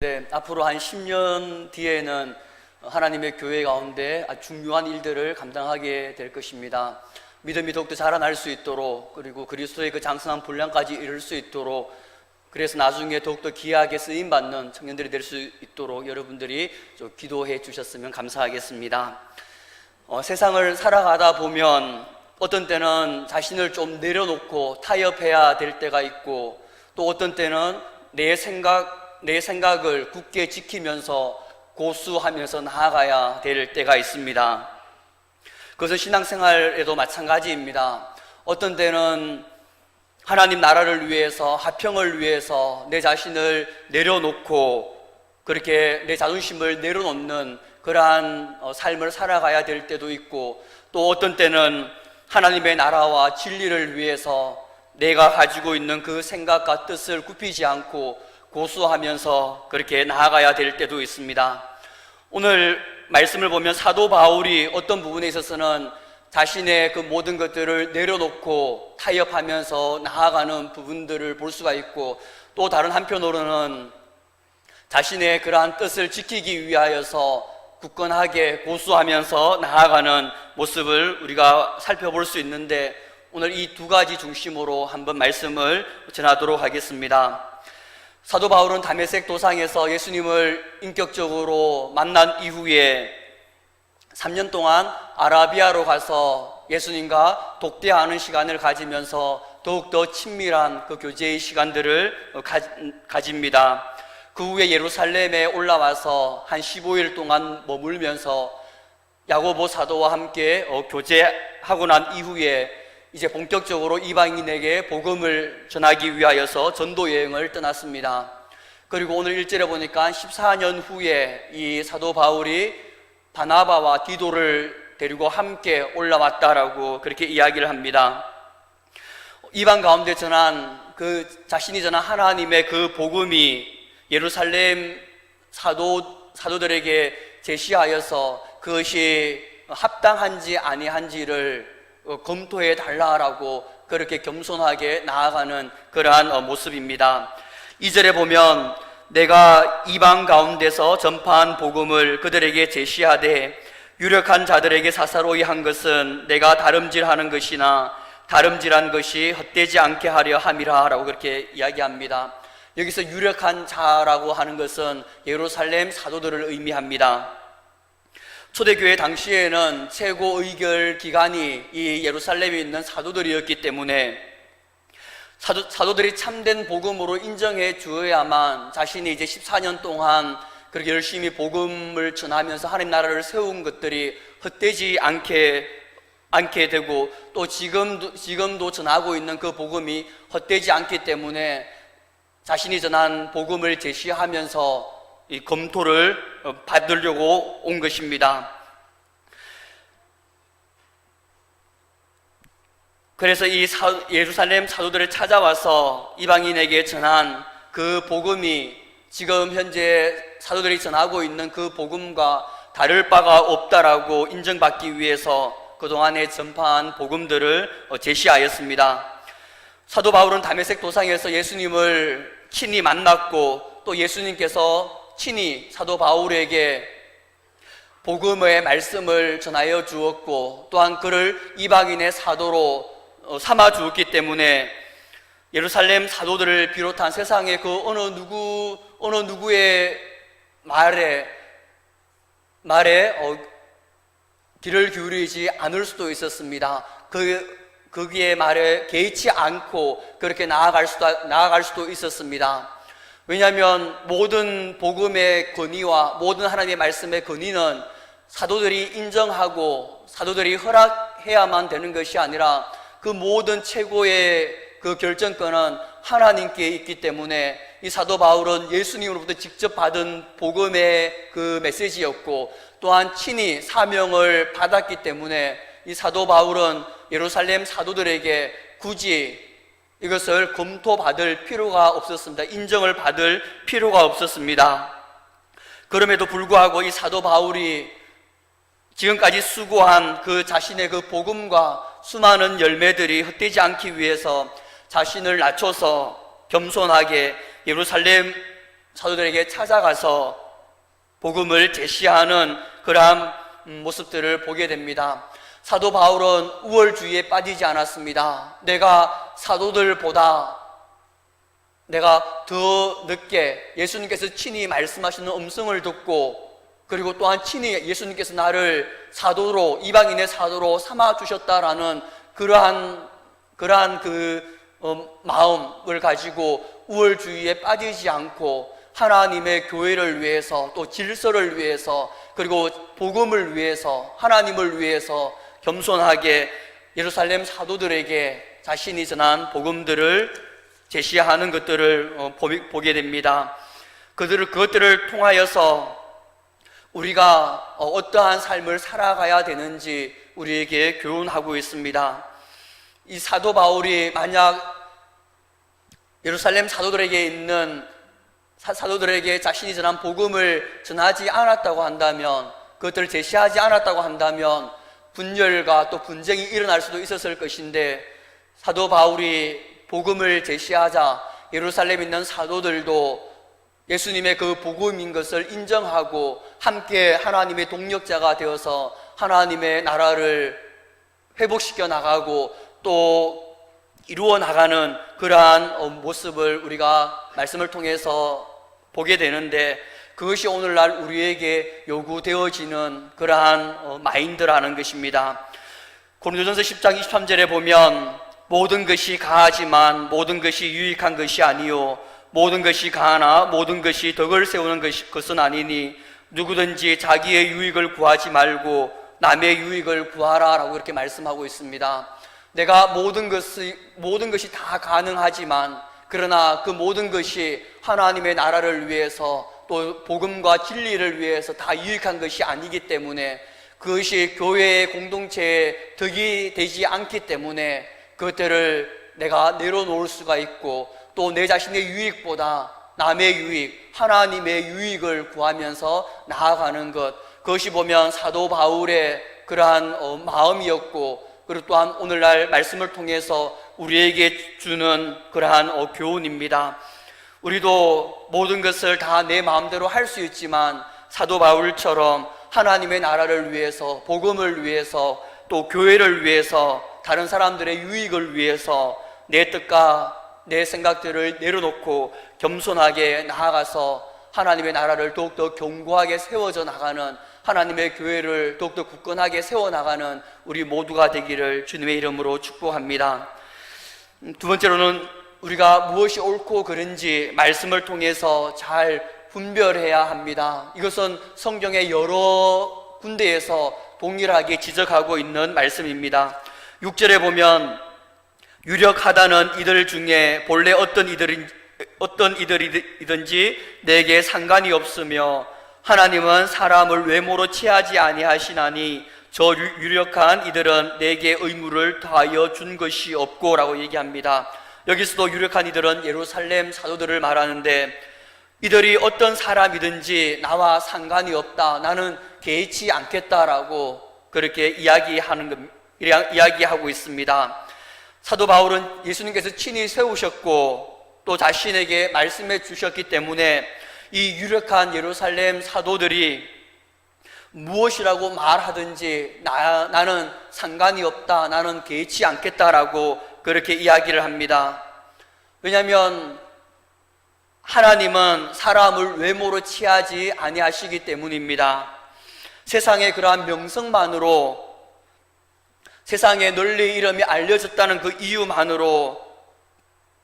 네, 앞으로 한 10년 뒤에는 하나님의 교회 가운데 아주 중요한 일들을 감당하게 될 것입니다. 믿음이 더욱더 자라날 수 있도록, 그리고 그리스도의 그 장성한 분량까지 이룰 수 있도록, 그래서 나중에 더욱더 귀하게 쓰임받는 청년들이 될 수 있도록 여러분들이 좀 기도해 주셨으면 감사하겠습니다. 세상을 살아가다 보면 어떤 때는 자신을 좀 내려놓고 타협해야 될 때가 있고, 또 어떤 때는 내 생각을 굳게 지키면서 고수하면서 나아가야 될 때가 있습니다. 그것은 신앙생활에도 마찬가지입니다. 어떤 때는 하나님 나라를 위해서, 화평을 위해서 내 자신을 내려놓고 그렇게 내 자존심을 내려놓는 그러한 삶을 살아가야 될 때도 있고, 또 어떤 때는 하나님의 나라와 진리를 위해서 내가 가지고 있는 그 생각과 뜻을 굽히지 않고 고수하면서 그렇게 나아가야 될 때도 있습니다. 오늘 말씀을 보면 사도 바울이 어떤 부분에 있어서는 자신의 그 모든 것들을 내려놓고 타협하면서 나아가는 부분들을 볼 수가 있고, 또 다른 한편으로는 자신의 그러한 뜻을 지키기 위하여서 굳건하게 고수하면서 나아가는 모습을 우리가 살펴볼 수 있는데, 오늘 이 두 가지 중심으로 한번 말씀을 전하도록 하겠습니다. 사도 바울은 다메섹 도상에서 예수님을 인격적으로 만난 이후에 3년 동안 아라비아로 가서 예수님과 독대하는 시간을 가지면서 더욱더 친밀한 그 교제의 시간들을 가집니다. 그 후에 예루살렘에 올라와서 한 15일 동안 머물면서 야고보 사도와 함께 교제하고 난 이후에 이제 본격적으로 이방인에게 복음을 전하기 위하여서 전도 여행을 떠났습니다. 그리고 오늘 1절에 보니까 14년 후에 이 사도 바울이 바나바와 디도를 데리고 함께 올라왔다라고 그렇게 이야기를 합니다. 이방 가운데 전한 자신이 전한 하나님의 그 복음이 예루살렘 사도들에게 제시하여서 그것이 합당한지 아니한지를 검토해 달라라고 그렇게 겸손하게 나아가는 그러한 모습입니다. 2절에 보면 내가 이방 가운데서 전파한 복음을 그들에게 제시하되 유력한 자들에게 사사로이 한 것은 내가 다름질하는 것이나 다름질한 것이 헛되지 않게 하려 함이라 라고 그렇게 이야기합니다. 여기서 유력한 자라고 하는 것은 예루살렘 사도들을 의미합니다. 초대교회 당시에는 최고 의결 기관이 이 예루살렘에 있는 사도들이었기 때문에 사도들이 참된 복음으로 인정해 주어야만 자신이 이제 14년 동안 그렇게 열심히 복음을 전하면서 하나님 나라를 세운 것들이 헛되지 않게 되고, 또 지금도 전하고 있는 그 복음이 헛되지 않기 때문에 자신이 전한 복음을 제시하면서 이 검토를 받으려고 온 것입니다. 그래서 이 예루살렘 사도들을 찾아와서 이방인에게 전한 그 복음이 지금 현재 사도들이 전하고 있는 그 복음과 다를 바가 없다라고 인정받기 위해서 그동안에 전파한 복음들을 제시하였습니다. 사도 바울은 다메섹 도상에서 예수님을 친히 만났고, 또 예수님께서 친히 사도 바울에게 복음의 말씀을 전하여 주었고, 또한 그를 이방인의 사도로 삼아 주었기 때문에 예루살렘 사도들을 비롯한 세상의 그 어느 누구의 말에 귀를 기울이지 않을 수도 있었습니다. 거기에 말에 개의치 않고 그렇게 나아갈 수도 있었습니다. 왜냐하면 모든 복음의 권위와 모든 하나님의 말씀의 권위는 사도들이 인정하고 사도들이 허락해야만 되는 것이 아니라 그 모든 최고의 그 결정권은 하나님께 있기 때문에 이 사도 바울은 예수님으로부터 직접 받은 복음의 그 메시지였고, 또한 친히 사명을 받았기 때문에 이 사도 바울은 예루살렘 사도들에게 굳이 이것을 검토받을 필요가 없었습니다. 인정을 받을 필요가 없었습니다. 그럼에도 불구하고 이 사도 바울이 지금까지 수고한 그 자신의 그 복음과 수많은 열매들이 헛되지 않기 위해서 자신을 낮춰서 겸손하게 예루살렘 사도들에게 찾아가서 복음을 제시하는 그러한 모습들을 보게 됩니다. 사도 바울은 우월주의에 빠지지 않았습니다. 내가 사도들보다 내가 더 늦게 예수님께서 친히 말씀하시는 음성을 듣고, 그리고 또한 친히 예수님께서 나를 사도로, 이방인의 사도로 삼아주셨다라는 그러한 마음을 가지고 우월주의에 빠지지 않고 하나님의 교회를 위해서, 또 질서를 위해서, 그리고 복음을 위해서, 하나님을 위해서 겸손하게 예루살렘 사도들에게 자신이 전한 복음들을 제시하는 것들을 보게 됩니다. 그것들을 통하여서 우리가 어떠한 삶을 살아가야 되는지 우리에게 교훈하고 있습니다. 이 사도 바울이 만약 예루살렘 사도들에게 자신이 전한 복음을 전하지 않았다고 한다면, 그것들을 제시하지 않았다고 한다면 분열과 또 분쟁이 일어날 수도 있었을 것인데, 사도 바울이 복음을 제시하자 예루살렘에 있는 사도들도 예수님의 그 복음인 것을 인정하고 함께 하나님의 동력자가 되어서 하나님의 나라를 회복시켜 나가고 또 이루어 나가는 그러한 모습을 우리가 말씀을 통해서 보게 되는데, 그것이 오늘날 우리에게 요구되어지는 그러한 마인드라는 것입니다. 고린도전서 10장 23절에 보면 모든 것이 가하지만 모든 것이 유익한 것이 아니요 모든 것이 가하나 모든 것이 덕을 세우는 것은 아니니 누구든지 자기의 유익을 구하지 말고 남의 유익을 구하라 라고 이렇게 말씀하고 있습니다. 내가 모든 것이 다 가능하지만, 그러나 그 모든 것이 하나님의 나라를 위해서 또 복음과 진리를 위해서 다 유익한 것이 아니기 때문에, 그것이 교회의 공동체에 덕이 되지 않기 때문에 그것들을 내가 내려놓을 수가 있고, 또 내 자신의 유익보다 남의 유익, 하나님의 유익을 구하면서 나아가는 것, 그것이 보면 사도 바울의 그러한 마음이었고, 그리고 또한 오늘날 말씀을 통해서 우리에게 주는 그러한 교훈입니다. 우리도 모든 것을 다 내 마음대로 할 수 있지만 사도 바울처럼 하나님의 나라를 위해서, 복음을 위해서, 또 교회를 위해서, 다른 사람들의 유익을 위해서 내 뜻과 내 생각들을 내려놓고 겸손하게 나아가서 하나님의 나라를 더욱더 견고하게 세워져 나가는, 하나님의 교회를 더욱더 굳건하게 세워나가는 우리 모두가 되기를 주님의 이름으로 축복합니다. 두 번째로는 우리가 무엇이 옳고 그른지 말씀을 통해서 잘 분별해야 합니다. 이것은 성경의 여러 군데에서 동일하게 지적하고 있는 말씀입니다. 6절에 보면 유력하다는 이들 중에 본래 어떤 이들이든지 내게 상관이 없으며 하나님은 사람을 외모로 취하지 아니하시나니 저 유력한 이들은 내게 의무를 다하여 준 것이 없고 라고 얘기합니다. 여기서도 유력한 이들은 예루살렘 사도들을 말하는데, 이들이 어떤 사람이든지 나와 상관이 없다, 나는 개의치 않겠다라고 그렇게 이야기하고 있습니다. 사도 바울은 예수님께서 친히 세우셨고 또 자신에게 말씀해 주셨기 때문에 이 유력한 예루살렘 사도들이 무엇이라고 말하든지 나는 상관이 없다, 나는 개의치 않겠다라고 그렇게 이야기를 합니다. 왜냐하면 하나님은 사람을 외모로 취하지 아니하시기 때문입니다. 세상의 그러한 명성만으로, 세상에 널리 이름이 알려졌다는 그 이유만으로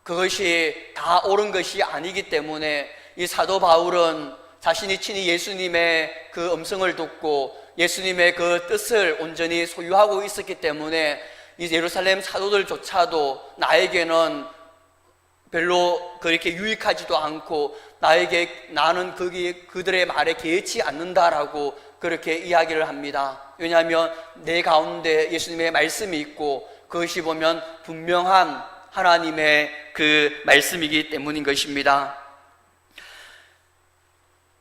그것이 다 옳은 것이 아니기 때문에 이 사도 바울은 자신이 친히 예수님의 그 음성을 듣고 예수님의 그 뜻을 온전히 소유하고 있었기 때문에 이 예루살렘 사도들조차도 나에게는 별로 그렇게 유익하지도 않고 나는 그들의 말에 개의치 않는다라고 그렇게 이야기를 합니다. 왜냐하면 내 가운데 예수님의 말씀이 있고 그것이 보면 분명한 하나님의 그 말씀이기 때문인 것입니다.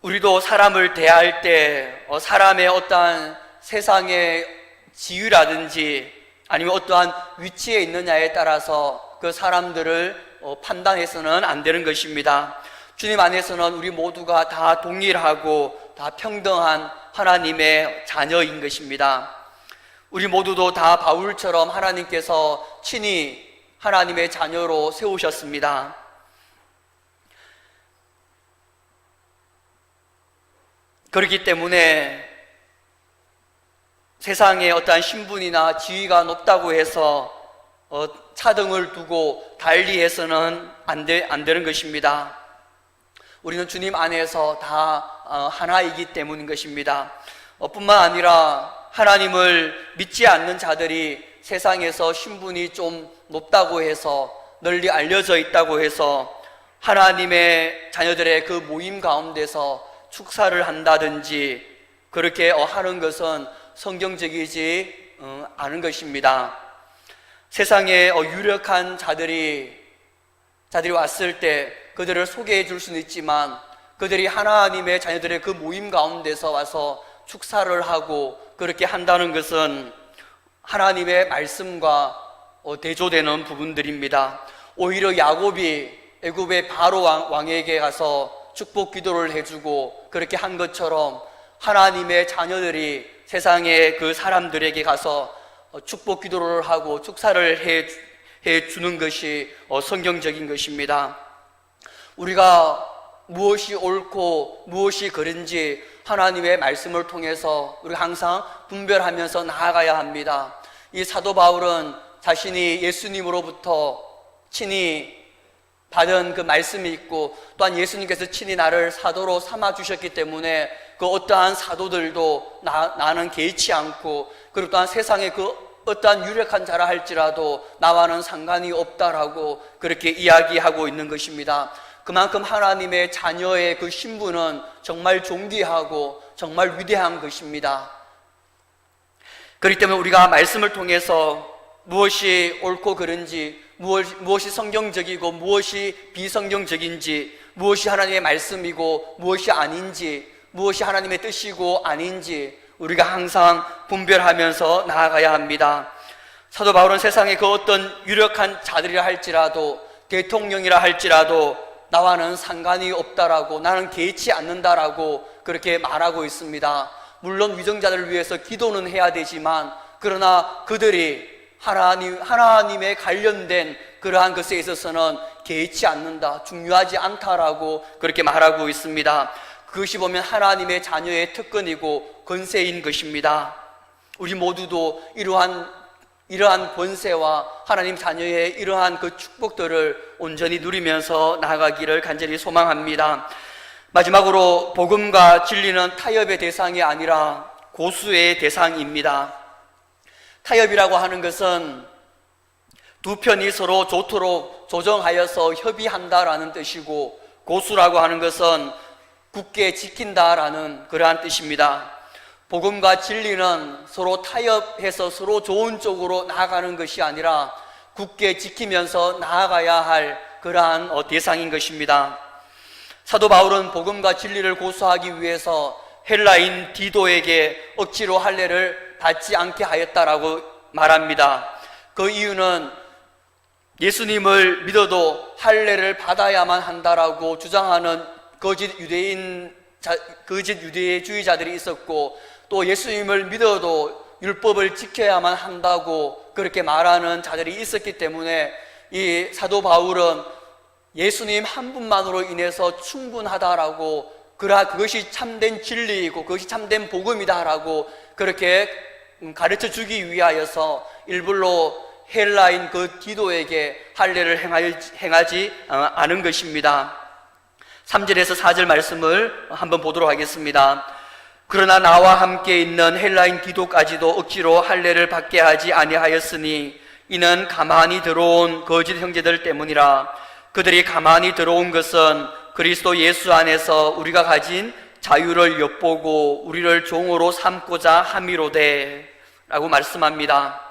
우리도 사람을 대할 때 사람의 어떠한 세상의 지위라든지 아니면 어떠한 위치에 있느냐에 따라서 그 사람들을 판단해서는 안 되는 것입니다. 주님 안에서는 우리 모두가 다 동일하고 다 평등한 하나님의 자녀인 것입니다. 우리 모두도 다 바울처럼 하나님께서 친히 하나님의 자녀로 세우셨습니다. 그렇기 때문에 세상에 어떠한 신분이나 지위가 높다고 해서 차등을 두고 달리해서는 안 되는 것입니다. 우리는 주님 안에서 다 하나이기 때문인 것입니다. 뿐만 아니라 하나님을 믿지 않는 자들이 세상에서 신분이 좀 높다고 해서 널리 알려져 있다고 해서 하나님의 자녀들의 그 모임 가운데서 축사를 한다든지 그렇게 하는 것은 성경적이지 않은 것입니다. 세상에 유력한 자들이 왔을 때 그들을 소개해 줄 수는 있지만 그들이 하나님의 자녀들의 그 모임 가운데서 와서 축사를 하고 그렇게 한다는 것은 하나님의 말씀과 대조되는 부분들입니다. 오히려 야곱이 애굽의 바로 왕에게 가서 축복 기도를 해주고 그렇게 한 것처럼 하나님의 자녀들이 세상의 그 사람들에게 가서 축복 기도를 하고 축사를 해 주는 것이 성경적인 것입니다. 우리가 무엇이 옳고 무엇이 그른지 하나님의 말씀을 통해서 우리가 항상 분별하면서 나아가야 합니다. 이 사도 바울은 자신이 예수님으로부터 친히 받은 그 말씀이 있고 또한 예수님께서 친히 나를 사도로 삼아 주셨기 때문에 그 어떠한 사도들도 나는 개의치 않고 그리고 또한 세상에 그 어떠한 유력한 자라 할지라도 나와는 상관이 없다라고 그렇게 이야기하고 있는 것입니다. 그만큼 하나님의 자녀의 그 신분은 정말 존귀하고 정말 위대한 것입니다. 그렇기 때문에 우리가 말씀을 통해서 무엇이 옳고 그른지, 무엇이 성경적이고 무엇이 비성경적인지, 무엇이 하나님의 말씀이고 무엇이 아닌지, 무엇이 하나님의 뜻이고 아닌지 우리가 항상 분별하면서 나아가야 합니다. 사도 바울은 세상에 그 어떤 유력한 자들이라 할지라도 대통령이라 할지라도 나와는 상관이 없다라고, 나는 개의치 않는다라고 그렇게 말하고 있습니다. 물론 위정자들을 위해서 기도는 해야 되지만 그러나 그들이 하나님에 관련된 그러한 것에 있어서는 개의치 않는다, 중요하지 않다라고 그렇게 말하고 있습니다. 그것이 보면 하나님의 자녀의 특권이고 권세인 것입니다. 우리 모두도 이러한 권세와 하나님 자녀의 이러한 그 축복들을 온전히 누리면서 나아가기를 간절히 소망합니다. 마지막으로 복음과 진리는 타협의 대상이 아니라 고수의 대상입니다. 타협이라고 하는 것은 두 편이 서로 좋도록 조정하여서 협의한다라는 뜻이고, 고수라고 하는 것은 굳게 지킨다라는 그러한 뜻입니다. 복음과 진리는 서로 타협해서 서로 좋은 쪽으로 나아가는 것이 아니라 굳게 지키면서 나아가야 할 그러한 대상인 것입니다. 사도 바울은 복음과 진리를 고수하기 위해서 헬라인 디도에게 억지로 할례를 받지 않게 하였다라고 말합니다. 그 이유는 예수님을 믿어도 할례를 받아야만 한다라고 주장하는 거짓 유대주의자들이 있었고, 또 예수님을 믿어도 율법을 지켜야만 한다고 그렇게 말하는 자들이 있었기 때문에 이 사도 바울은 예수님 한 분만으로 인해서 충분하다라고, 그것이 참된 진리이고 그것이 참된 복음이다라고 그렇게 가르쳐 주기 위하여서 일부러 헬라인 그 디도에게 할례를 행하지 않은 것입니다. 3절에서 4절 말씀을 한번 보도록 하겠습니다. 그러나 나와 함께 있는 헬라인 디도까지도 억지로 할례를 받게 하지 아니하였으니 이는 가만히 들어온 거짓 형제들 때문이라. 그들이 가만히 들어온 것은 그리스도 예수 안에서 우리가 가진 자유를 엿보고 우리를 종으로 삼고자 함이로되 라고 말씀합니다.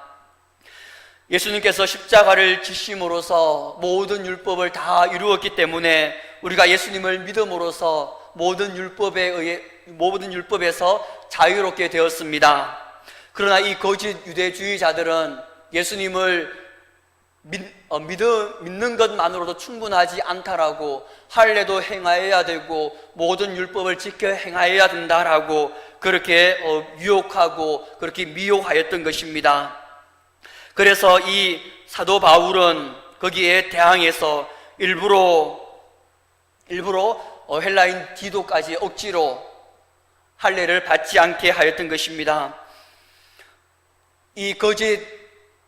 예수님께서 십자가를 지심으로써 모든 율법을 다 이루었기 때문에 우리가 예수님을 믿음으로써 모든 율법에서 자유롭게 되었습니다. 그러나 이 거짓 유대주의자들은 예수님을 믿는 것만으로도 충분하지 않다라고, 할례도 행하여야 되고 모든 율법을 지켜 행하여야 된다라고 그렇게 유혹하고 그렇게 미혹하였던 것입니다. 그래서 이 사도 바울은 거기에 대항해서 일부러 헬라인 디도까지 억지로 할례를 받지 않게 하였던 것입니다. 이 거짓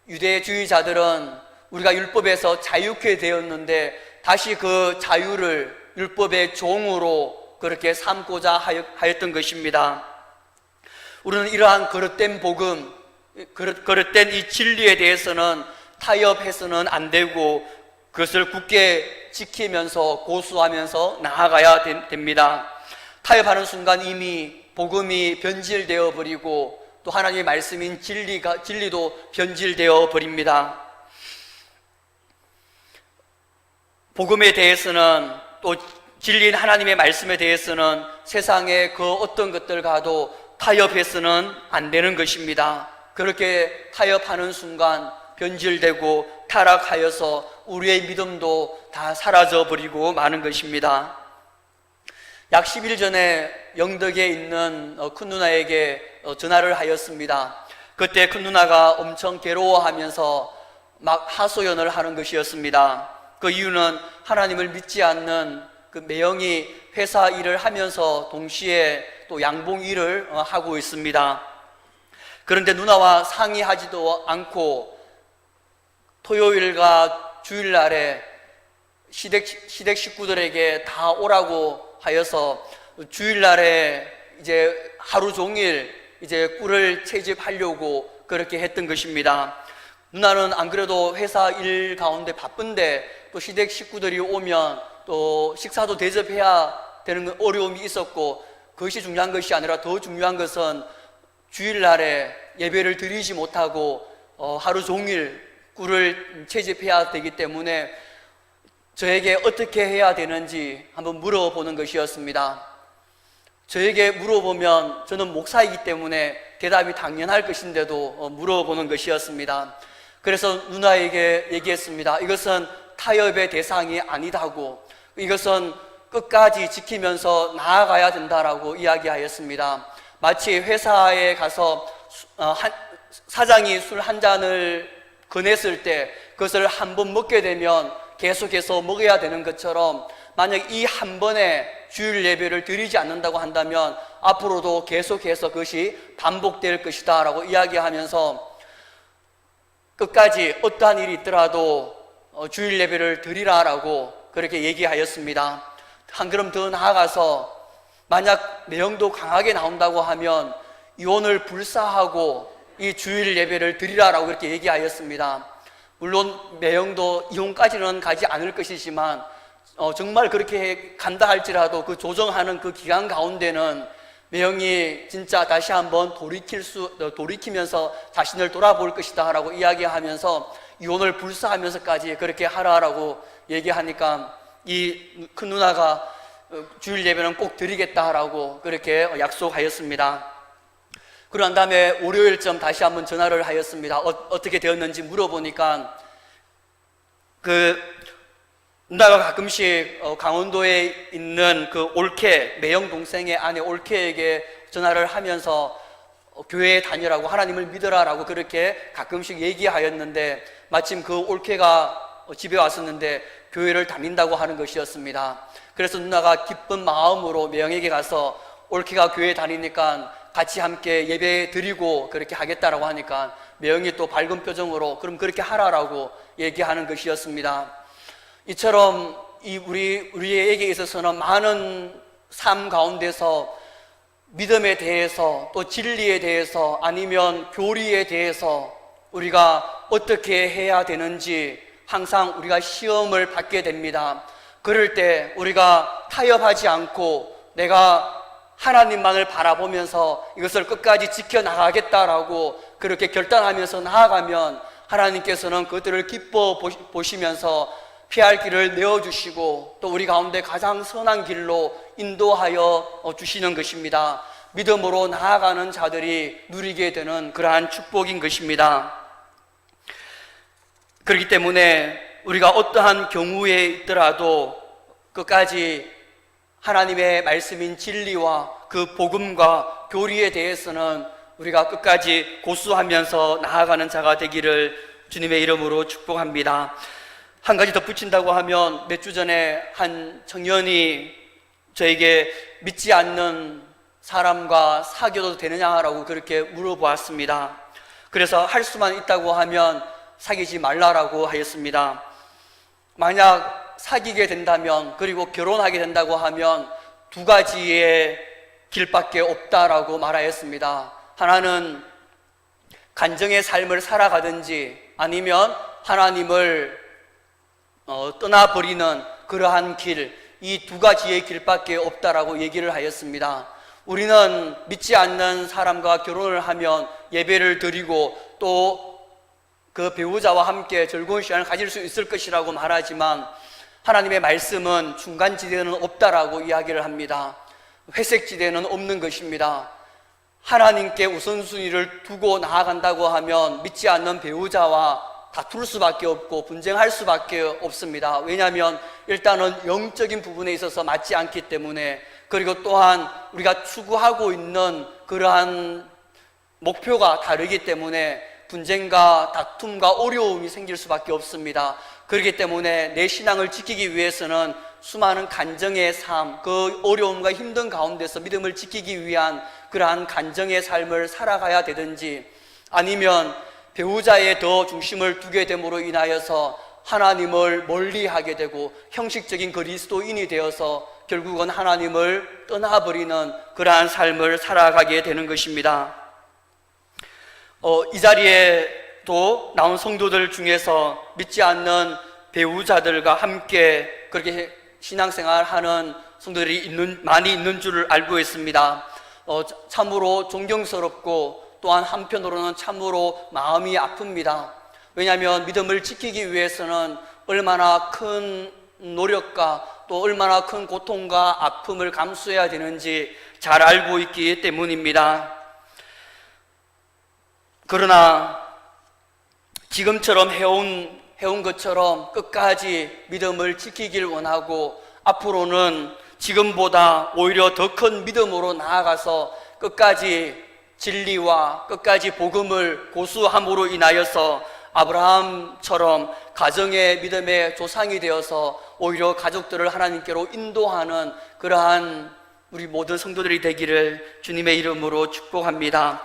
유대주의자들은 우리가 율법에서 자유케 되었는데 다시 그 자유를 율법의 종으로 그렇게 삼고자 하였던 것입니다. 우리는 이러한 거릇된 복음, 거릇된 이 진리에 대해서는 타협해서는 안 되고 그것을 굳게 지키면서 고수하면서 나아가야 됩니다. 타협하는 순간 이미 복음이 변질되어 버리고 또 하나님의 말씀인 진리도 변질되어 버립니다. 복음에 대해서는 또 진리인 하나님의 말씀에 대해서는 세상의 그 어떤 것들과도 타협해서는 안 되는 것입니다. 그렇게 타협하는 순간 변질되고 타락하여서 우리의 믿음도 다 사라져 버리고 마는 것입니다. 약 10일 전에 영덕에 있는 큰 누나에게 전화를 하였습니다. 그때 큰 누나가 엄청 괴로워하면서 막 하소연을 하는 것이었습니다. 그 이유는 하나님을 믿지 않는 그 매형이 회사 일을 하면서 동시에 또 양봉 일을 하고 있습니다. 그런데 누나와 상의하지도 않고 토요일과 주일날에 시댁 식구들에게 다 오라고 하여서 주일날에 이제 하루 종일 이제 꿀을 채집하려고 그렇게 했던 것입니다. 누나는 안 그래도 회사 일 가운데 바쁜데 또 시댁 식구들이 오면 또 식사도 대접해야 되는 어려움이 있었고, 그것이 중요한 것이 아니라 더 중요한 것은 주일날에 예배를 드리지 못하고 하루 종일 꿀을 채집해야 되기 때문에 저에게 어떻게 해야 되는지 한번 물어보는 것이었습니다. 저에게 물어보면 저는 목사이기 때문에 대답이 당연할 것인데도 물어보는 것이었습니다. 그래서 누나에게 얘기했습니다. 이것은 타협의 대상이 아니다고, 이것은 끝까지 지키면서 나아가야 된다라고 이야기하였습니다. 마치 회사에 가서 사장이 술 한 잔을 권했을 때 그것을 한 번 먹게 되면 계속해서 먹어야 되는 것처럼, 만약 이 한 번에 주일 예배를 드리지 않는다고 한다면 앞으로도 계속해서 그것이 반복될 것이다 라고 이야기하면서 끝까지 어떠한 일이 있더라도 주일 예배를 드리라 라고 그렇게 얘기하였습니다. 한 걸음 더 나아가서 만약 내용도 강하게 나온다고 하면 이혼을 불사하고 이 주일 예배를 드리라라고 그렇게 얘기하였습니다. 물론 매형도 이혼까지는 가지 않을 것이지만 정말 그렇게 간다 할지라도 그 조정하는 그 기간 가운데는 매형이 진짜 다시 한번 돌이키면서 자신을 돌아볼 것이다 라고 이야기하면서 이혼을 불사하면서까지 그렇게 하라라고 얘기하니까 이 큰 누나가 주일 예배는 꼭 드리겠다라고 그렇게 약속하였습니다. 그러고 난 다음에 월요일쯤 다시 한번 전화를 하였습니다. 어떻게 되었는지 물어보니까 그 누나가 가끔씩 강원도에 있는 그 올케, 매형 동생의 아내 올케에게 전화를 하면서 교회에 다니라고, 하나님을 믿으라라고 그렇게 가끔씩 얘기하였는데 마침 그 올케가 집에 왔었는데 교회를 다닌다고 하는 것이었습니다. 그래서 누나가 기쁜 마음으로 매형에게 가서 올케가 교회 다니니까 같이 함께 예배 드리고 그렇게 하겠다라고 하니까 매형이 또 밝은 표정으로 그럼 그렇게 하라라고 얘기하는 것이었습니다. 이처럼 우리에게 있어서는 많은 삶 가운데서 믿음에 대해서 또 진리에 대해서 아니면 교리에 대해서 우리가 어떻게 해야 되는지 항상 우리가 시험을 받게 됩니다. 그럴 때 우리가 타협하지 않고 내가 하나님만을 바라보면서 이것을 끝까지 지켜나가겠다라고 그렇게 결단하면서 나아가면 하나님께서는 그들을 기뻐 보시면서 피할 길을 내어주시고 또 우리 가운데 가장 선한 길로 인도하여 주시는 것입니다. 믿음으로 나아가는 자들이 누리게 되는 그러한 축복인 것입니다. 그렇기 때문에 우리가 어떠한 경우에 있더라도 끝까지 하나님의 말씀인 진리와 그 복음과 교리에 대해서는 우리가 끝까지 고수하면서 나아가는 자가 되기를 주님의 이름으로 축복합니다. 한 가지 덧붙인다고 하면 몇 주 전에 한 청년이 저에게 믿지 않는 사람과 사귀어도 되느냐라고 그렇게 물어보았습니다. 그래서 할 수만 있다고 하면 사귀지 말라라고 하였습니다. 만약 사귀게 된다면, 그리고 결혼하게 된다고 하면 두 가지의 길밖에 없다라고 말하였습니다. 하나는 간정의 삶을 살아가든지 아니면 하나님을 떠나버리는 그러한 길, 이 두 가지의 길밖에 없다라고 얘기를 하였습니다. 우리는 믿지 않는 사람과 결혼을 하면 예배를 드리고 또 그 배우자와 함께 즐거운 시간을 가질 수 있을 것이라고 말하지만 하나님의 말씀은 중간지대는 없다라고 이야기를 합니다. 회색지대는 없는 것입니다. 하나님께 우선순위를 두고 나아간다고 하면 믿지 않는 배우자와 다툴 수밖에 없고 분쟁할 수밖에 없습니다. 왜냐하면 일단은 영적인 부분에 있어서 맞지 않기 때문에, 그리고 또한 우리가 추구하고 있는 그러한 목표가 다르기 때문에 분쟁과 다툼과 어려움이 생길 수밖에 없습니다. 그렇기 때문에 내 신앙을 지키기 위해서는 수많은 간정의 삶, 그 어려움과 힘든 가운데서 믿음을 지키기 위한 그러한 간정의 삶을 살아가야 되든지, 아니면 배우자에 더 중심을 두게 됨으로 인하여서 하나님을 멀리하게 되고 형식적인 그리스도인이 되어서 결국은 하나님을 떠나버리는 그러한 삶을 살아가게 되는 것입니다. 이 자리에 또 나온 성도들 중에서 믿지 않는 배우자들과 함께 그렇게 신앙생활하는 성도들이 많이 있는 줄을 알고 있습니다. 참으로 존경스럽고 또한 한편으로는 참으로 마음이 아픕니다. 왜냐하면 믿음을 지키기 위해서는 얼마나 큰 노력과 또 얼마나 큰 고통과 아픔을 감수해야 되는지 잘 알고 있기 때문입니다. 그러나 지금처럼 해온 것처럼 끝까지 믿음을 지키길 원하고, 앞으로는 지금보다 오히려 더 큰 믿음으로 나아가서 끝까지 진리와 끝까지 복음을 고수함으로 인하여서 아브라함처럼 가정의 믿음의 조상이 되어서 오히려 가족들을 하나님께로 인도하는 그러한 우리 모든 성도들이 되기를 주님의 이름으로 축복합니다.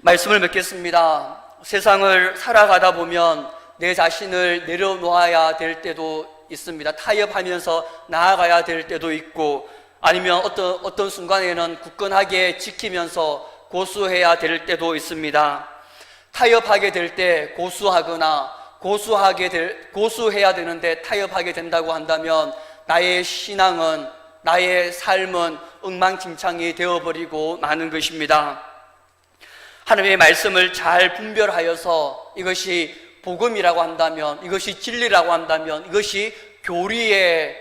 말씀을 맺겠습니다. 세상을 살아가다 보면 내 자신을 내려놓아야 될 때도 있습니다. 타협하면서 나아가야 될 때도 있고, 아니면 어떤 순간에는 굳건하게 지키면서 고수해야 될 때도 있습니다. 타협하게 될 때 고수하거나 고수해야 되는데 타협하게 된다고 한다면 나의 신앙은, 나의 삶은 엉망진창이 되어버리고 마는 것입니다. 하나님의 말씀을 잘 분별하여서 이것이 복음이라고 한다면, 이것이 진리라고 한다면, 이것이 교리에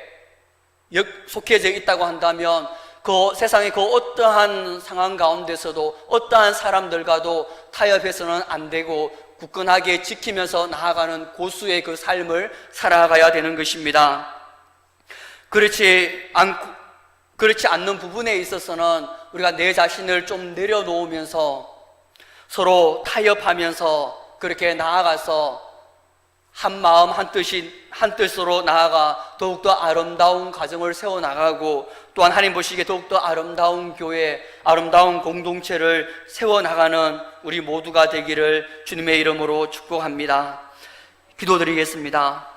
속해져 있다고 한다면 그 세상의 그 어떠한 상황 가운데서도 어떠한 사람들과도 타협해서는 안 되고 굳건하게 지키면서 나아가는 고수의 그 삶을 살아가야 되는 것입니다. 그렇지 않는 부분에 있어서는 우리가 내 자신을 좀 내려놓으면서 서로 타협하면서 그렇게 나아가서 한 마음 한 뜻으로 나아가 더욱더 아름다운 가정을 세워나가고, 또한 하나님 보시기에 더욱더 아름다운 교회, 아름다운 공동체를 세워나가는 우리 모두가 되기를 주님의 이름으로 축복합니다. 기도드리겠습니다.